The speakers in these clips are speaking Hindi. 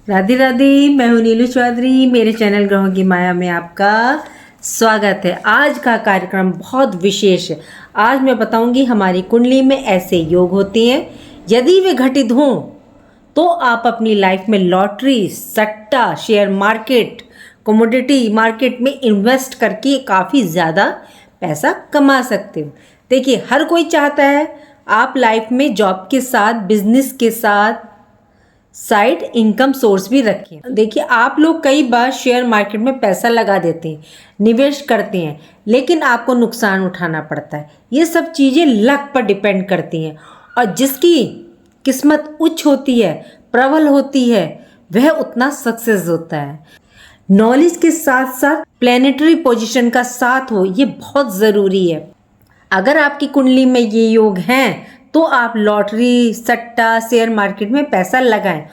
राधे राधे। मैं हूँ नीलू चौधरी। मेरे चैनल ग्रहों की माया में आपका स्वागत है। आज का कार्यक्रम बहुत विशेष है। आज मैं बताऊंगी हमारी कुंडली में ऐसे योग होते हैं, यदि वे घटित हों तो आप अपनी लाइफ में लॉटरी, सट्टा, शेयर मार्केट, कमोडिटी मार्केट में इन्वेस्ट करके काफ़ी ज़्यादा पैसा कमा सकते हो। देखिए, हर कोई चाहता है आप लाइफ में जॉब के साथ, बिजनेस के साथ साइड इनकम सोर्स भी रखें। देखिए, आप लोग कई बार शेयर मार्केट में पैसा लगा देते हैं, निवेश करते हैं, लेकिन आपको नुकसान उठाना पड़ता है। ये सब चीज़ें लक पर डिपेंड करती हैं, और जिसकी किस्मत उच्च होती है, प्रबल होती है, वह उतना सक्सेस होता है। नॉलेज के साथ साथ प्लैनेटरी पोजीशन का साथ हो, ये बहुत ज़रूरी है। अगर आपकी कुंडली में ये योग हैं तो आप लॉटरी, सट्टा, शेयर मार्केट में पैसा लगाएं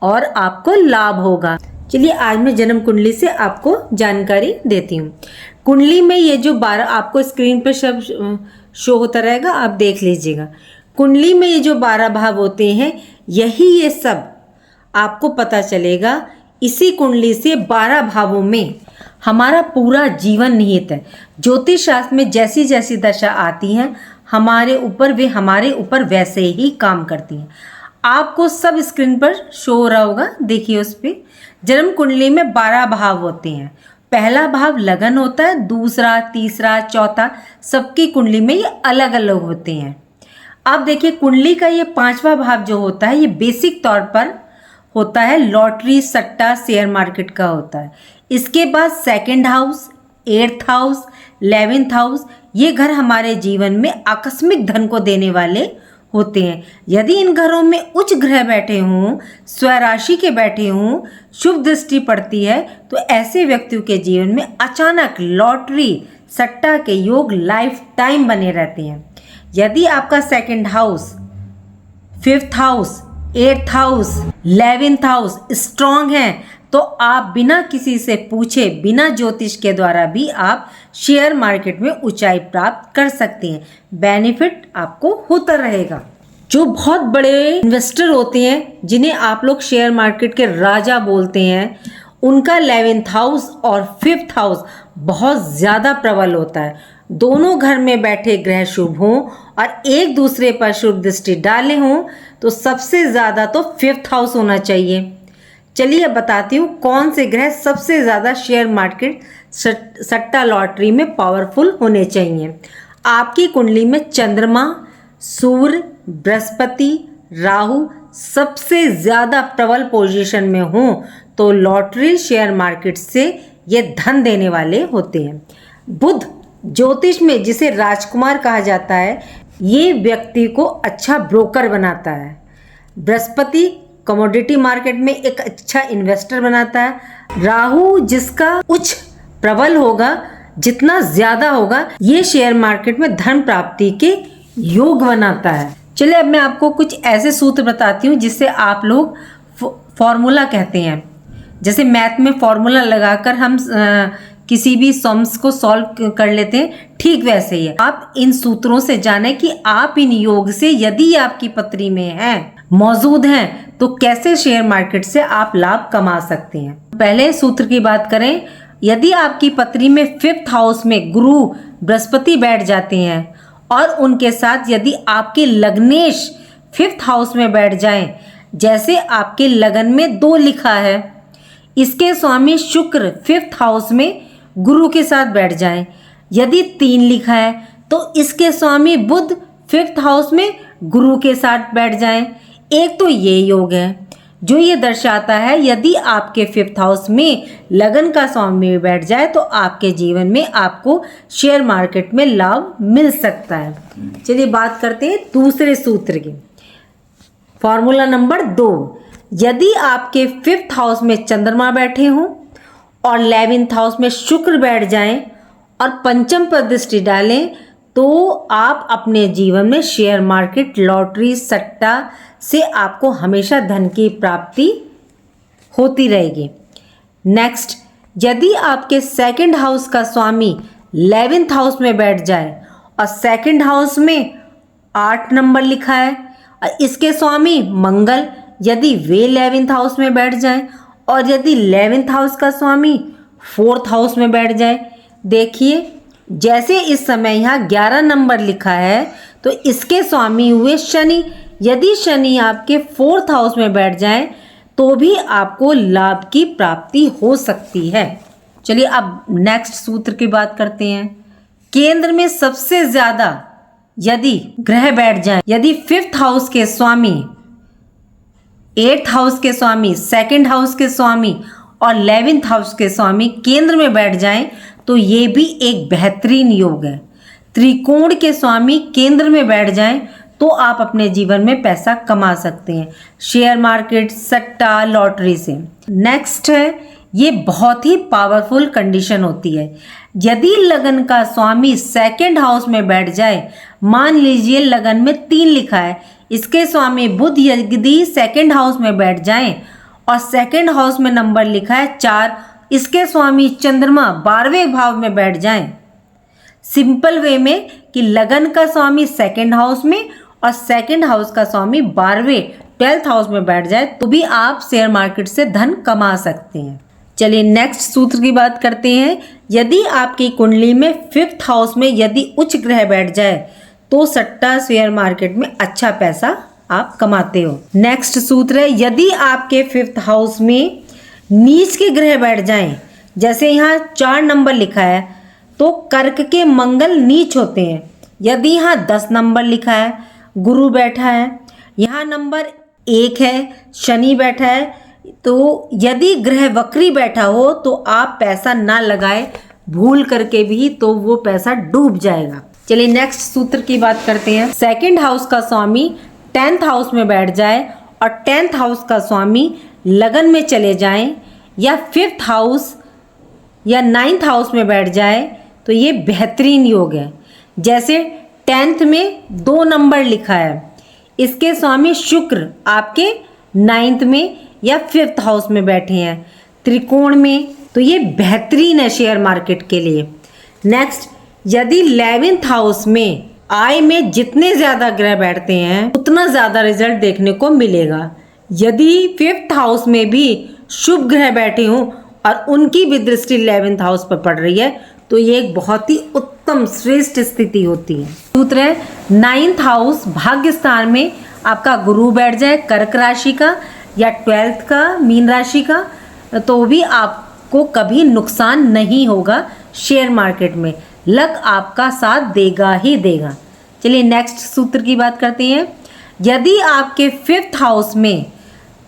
और आपको लाभ होगा। चलिए, आज मैं जन्म कुंडली से आपको जानकारी देती हूँ। कुंडली में ये जो 12 आपको स्क्रीन पर सब शो होता रहेगा, आप देख लीजिएगा। कुंडली में ये जो 12 भाव होते हैं, ये सब आपको पता चलेगा। इसी कुंडली से 12 भावों में हमारा पूरा जीवन निहित है। ज्योतिष शास्त्र में जैसी जैसी दशा आती हैं वे हमारे ऊपर वैसे ही काम करती हैं। आपको सब स्क्रीन पर शो हो रहा होगा, देखिए उस पर। जन्म कुंडली में 12 भाव होते हैं। पहला भाव लगन होता है, दूसरा, तीसरा, चौथा, सबकी कुंडली में ये अलग अलग होते हैं। अब देखिए, कुंडली का ये 5वां भाव जो होता है, ये बेसिक तौर पर होता है लॉटरी, सट्टा, शेयर मार्केट का होता है। इसके बाद second house, 8th house, 11th house, ये घर हमारे जीवन में आकस्मिक धन को देने वाले होते हैं। यदि इन घरों में उच्च ग्रह बैठे हों, स्वराशि के बैठे हों, शुभ दृष्टि पड़ती है, तो ऐसे व्यक्तियों के जीवन में अचानक लॉटरी, सट्टा के योग लाइफ टाइम बने रहते हैं। यदि आपका second house, 5th house, 8th house, 11th house strong है, तो आप बिना किसी से पूछे, बिना ज्योतिष के द्वारा भी आप शेयर मार्केट में ऊंचाई प्राप्त कर सकते हैं। बेनिफिट आपको होता रहेगा। जो बहुत बड़े इन्वेस्टर होते हैं, जिन्हें आप लोग शेयर मार्केट के राजा बोलते हैं, उनका 11th हाउस और 5th हाउस बहुत ज़्यादा प्रबल होता है। दोनों घर में बैठे ग्रह शुभ हों और एक दूसरे पर शुभ दृष्टि डाले हों, तो सबसे ज़्यादा तो 5th हाउस होना चाहिए। चलिए बताती हूँ कौन से ग्रह सबसे ज़्यादा शेयर मार्केट, सट्टा, लॉटरी में पावरफुल होने चाहिए। आपकी कुंडली में चंद्रमा, सूर्य, बृहस्पति, राहु सबसे ज़्यादा प्रबल पोजीशन में हों, तो लॉटरी, शेयर मार्केट से ये धन देने वाले होते हैं। बुध ज्योतिष में जिसे राजकुमार कहा जाता है, ये व्यक्ति को अच्छा ब्रोकर बनाता है। बृहस्पति कमोडिटी मार्केट में एक अच्छा इन्वेस्टर बनाता है। राहु जिसका उच्च प्रबल होगा, जितना ज़्यादा होगा, ये शेयर मार्केट में धन प्राप्ति के योग बनाता है। चलिए, अब मैं आपको कुछ ऐसे सूत्र बताती हूँ जिससे आप लोग फॉर्मूला कहते हैं। जैसे मैथ में फॉर्मूला लगाकर हम किसी भी सम्स को सॉल्व कर लेते हैं, ठीक वैसे ही है। आप इन सूत्रों से जानें कि आप इन योग से, यदि आपकी पत्री में है, मौजूद हैं, तो कैसे शेयर मार्केट से आप लाभ कमा सकते हैं। पहले सूत्र की बात करें। यदि आपकी पत्री में 5th हाउस में गुरु, बृहस्पति बैठ जाते हैं और उनके साथ यदि आपके लग्नेश 5th हाउस में बैठ जाएं, जैसे आपके लगन में 2 लिखा है, इसके स्वामी शुक्र 5th हाउस में गुरु के साथ बैठ जाएं। यदि 3 लिखा है तो इसके स्वामी बुध 5th हाउस में गुरु के साथ बैठ जाएं। एक तो ये योग है जो ये दर्शाता है, यदि आपके 5th हाउस में लगन का स्वामी बैठ जाए तो आपके जीवन में आपको शेयर मार्केट में लाभ मिल सकता है। चलिए बात करते हैं दूसरे सूत्र की। फॉर्मूला नंबर 2, यदि आपके 5th हाउस में चंद्रमा बैठे हों और 11th हाउस में शुक्र बैठ जाएं और पंचम पर दृष्टि डालें, तो आप अपने जीवन में शेयर मार्केट, लॉटरी, सट्टा से आपको हमेशा धन की प्राप्ति होती रहेगी। नेक्स्ट, यदि आपके सेकंड हाउस का स्वामी 11th हाउस में बैठ जाए और सेकंड हाउस में 8 नंबर लिखा है और इसके स्वामी मंगल यदि वे 11th हाउस में बैठ जाएं और यदि 11th हाउस का स्वामी 4th हाउस में बैठ जाए। देखिए जैसे इस समय यहाँ 11 नंबर लिखा है तो इसके स्वामी हुए शनि। यदि शनि आपके 4th हाउस में बैठ जाए तो भी आपको लाभ की प्राप्ति हो सकती है। चलिए अब नेक्स्ट सूत्र की बात करते हैं। केंद्र में सबसे ज्यादा यदि ग्रह बैठ जाए, यदि 5th हाउस के स्वामी, 8th हाउस के स्वामी, 2nd हाउस के स्वामी और 11th हाउस के स्वामी केंद्र में बैठ जाएं तो ये भी एक बेहतरीन योग है। त्रिकोण के स्वामी केंद्र में बैठ जाएं तो आप अपने जीवन में पैसा कमा सकते हैं, शेयर मार्केट, सट्टा, लॉटरी से। नेक्स्ट है, ये बहुत ही पावरफुल कंडीशन होती है। यदि लगन का स्वामी 2nd हाउस में बैठ जाए, मान लीजिए लगन में 3 लिखा है, इसके स्वामी बुध यदि 2nd हाउस में बैठ जाएं और 2nd हाउस में नंबर लिखा है 4, इसके स्वामी चंद्रमा 12वें भाव में बैठ जाएं। सिंपल वे में कि लगन का स्वामी 2nd हाउस में और 2nd हाउस का स्वामी 12th हाउस में बैठ जाए तो भी आप शेयर मार्केट से धन कमा सकते हैं। चलिए नेक्स्ट सूत्र की बात करते हैं। यदि आपकी कुंडली में 5th हाउस में यदि उच्च ग्रह बैठ जाए तो सट्टा शेयर मार्केट में अच्छा पैसा आप कमाते हो। नेक्स्ट सूत्र है, यदि आपके 5th हाउस में नीच के ग्रह बैठ जाएं, जैसे यहाँ 4 नंबर लिखा है तो कर्क के मंगल नीच होते हैं। यदि यहाँ 10 नंबर लिखा है, गुरु बैठा है, यहाँ नंबर 1 है, शनि बैठा है, तो यदि ग्रह वक्री बैठा हो तो आप पैसा ना लगाए भूल करके भी, तो वो पैसा डूब जाएगा। चलिए नेक्स्ट सूत्र की बात करते हैं। 2nd हाउस का स्वामी 10th हाउस में बैठ जाए और 10th हाउस का स्वामी लगन में चले जाएं या 5th हाउस या 9th हाउस में बैठ जाए तो ये बेहतरीन योग है। जैसे 10th में 2 नंबर लिखा है, इसके स्वामी शुक्र आपके 9th में या 5th हाउस में बैठे हैं त्रिकोण में, तो ये बेहतरीन है शेयर मार्केट के लिए। नेक्स्ट, यदि 11th हाउस में आय में जितने ज़्यादा ग्रह बैठते हैं उतना ज़्यादा रिजल्ट देखने को मिलेगा। यदि 5th हाउस में भी शुभ ग्रह बैठे हों और उनकी भी दृष्टि 11th हाउस पर पड़ रही है तो ये एक बहुत ही उत्तम श्रेष्ठ स्थिति होती है। सूत्र है, 9th हाउस भाग्य स्थान में आपका गुरु बैठ जाए कर्क राशि का या 12th का मीन राशि का, तो भी आपको कभी नुकसान नहीं होगा शेयर मार्केट में, लक आपका साथ देगा ही देगा। चलिए नेक्स्ट सूत्र की बात करते हैं। यदि आपके 5th हाउस में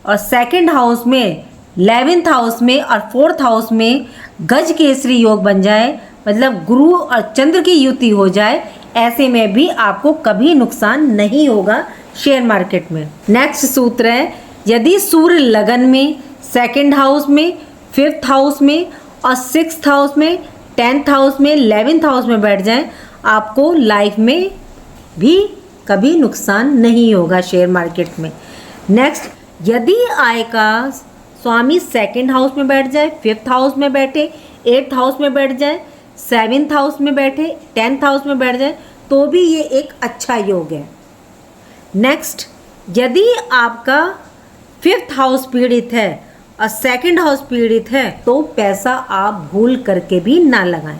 और 2nd हाउस में, 11th हाउस में और 4th हाउस में गज केसरी योग बन जाए, मतलब गुरु और चंद्र की युति हो जाए, ऐसे में भी आपको कभी नुकसान नहीं होगा शेयर मार्केट में। नेक्स्ट सूत्र है, यदि सूर्य लगन में 2nd हाउस में, 5th हाउस में और 6th हाउस में, 10th हाउस में, 11th हाउस में बैठ जाएं, आपको लाइफ में भी कभी नुकसान नहीं होगा शेयर मार्केट में। नेक्स्ट, यदि आय का स्वामी 2nd हाउस में बैठ जाए, 5th हाउस में बैठे, 8th हाउस में बैठ जाए, 7th हाउस में बैठे, 10th हाउस में बैठ जाए तो भी ये एक अच्छा योग है। नेक्स्ट, यदि आपका 5th हाउस पीड़ित है और 2nd हाउस पीड़ित है तो पैसा आप भूल करके भी ना लगाएं।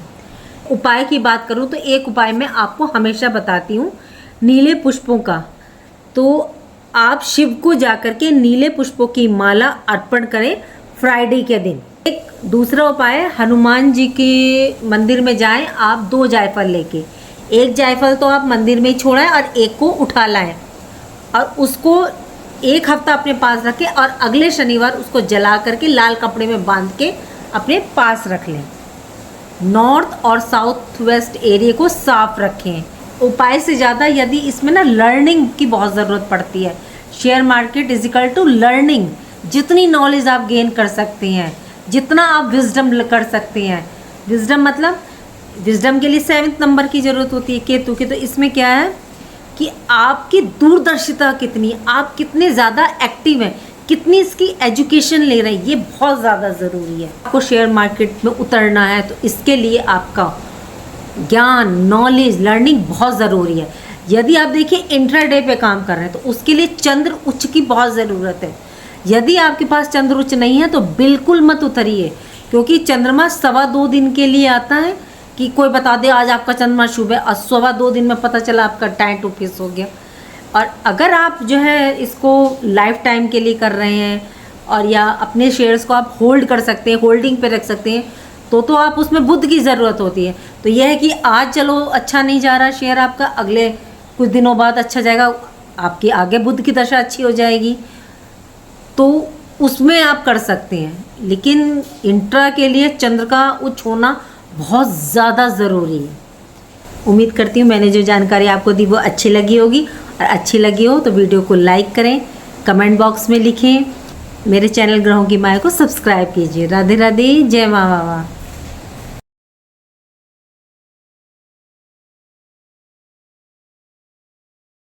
उपाय की बात करूं तो एक उपाय मैं आपको हमेशा बताती हूं, नीले पुष्पों का। तो आप शिव को जाकर के नीले पुष्पों की माला अर्पण करें फ्राइडे के दिन। एक दूसरा उपाय है, हनुमान जी के मंदिर में जाएं आप 2 जायफल लेके। एक जायफल तो आप मंदिर में ही छोड़ाएं और एक को उठा लाएं और उसको 1 हफ्ता अपने पास रखें और अगले शनिवार उसको जला करके लाल कपड़े में बांध के अपने पास रख लें। नॉर्थ और साउथ वेस्ट एरिया को साफ रखें। उपाय से ज़्यादा यदि इसमें ना लर्निंग की बहुत ज़रूरत पड़ती है। Share market is equal to learning. जितनी नॉलेज आप गेन कर सकते हैं, जितना आप विजडम कर सकते हैं, विजडम मतलब विजडम के लिए 7th नंबर की ज़रूरत होती है केतु की। तो इसमें क्या है कि आपकी दूरदर्शिता कितनी, आप कितने ज़्यादा एक्टिव हैं, कितनी इसकी एजुकेशन ले रहे हैं, ये बहुत ज़्यादा ज़रूरी है। आपको शेयर मार्केट में उतरना है तो इसके लिए आपका ज्ञान, नॉलेज, लर्निंग बहुत ज़रूरी है। यदि आप देखिए इंट्राडे पे काम कर रहे हैं तो उसके लिए चंद्र उच्च की बहुत ज़रूरत है। यदि आपके पास चंद्र उच्च नहीं है तो बिल्कुल मत उतरिए, क्योंकि चंद्रमा 2.25 दिन के लिए आता है कि कोई बता दे आज आपका चंद्रमा शुभ है और 2.25 दिन में पता चला आपका टाइम टू फिक्स हो गया। और अगर आप जो है इसको लाइफ टाइम के लिए कर रहे हैं और या अपने शेयर्स को आप होल्ड कर सकते हैं, होल्डिंग पे रख सकते हैं, तो आप उसमें बुद्ध की ज़रूरत होती है। तो यह है कि आज चलो अच्छा नहीं जा रहा शेयर आपका, अगले कुछ दिनों बाद अच्छा जाएगा, आपकी आगे बुद्ध की दशा अच्छी हो जाएगी, तो उसमें आप कर सकते हैं। लेकिन इंट्रा के लिए चंद्र का उच्च होना बहुत ज़्यादा ज़रूरी है। उम्मीद करती हूँ मैंने जो जानकारी आपको दी वो अच्छी लगी होगी, और अच्छी लगी हो तो वीडियो को लाइक करें, कमेंट बॉक्स में लिखें, मेरे चैनल ग्रहों की माया को सब्सक्राइब कीजिए। राधे राधे, जय माँ बाबा।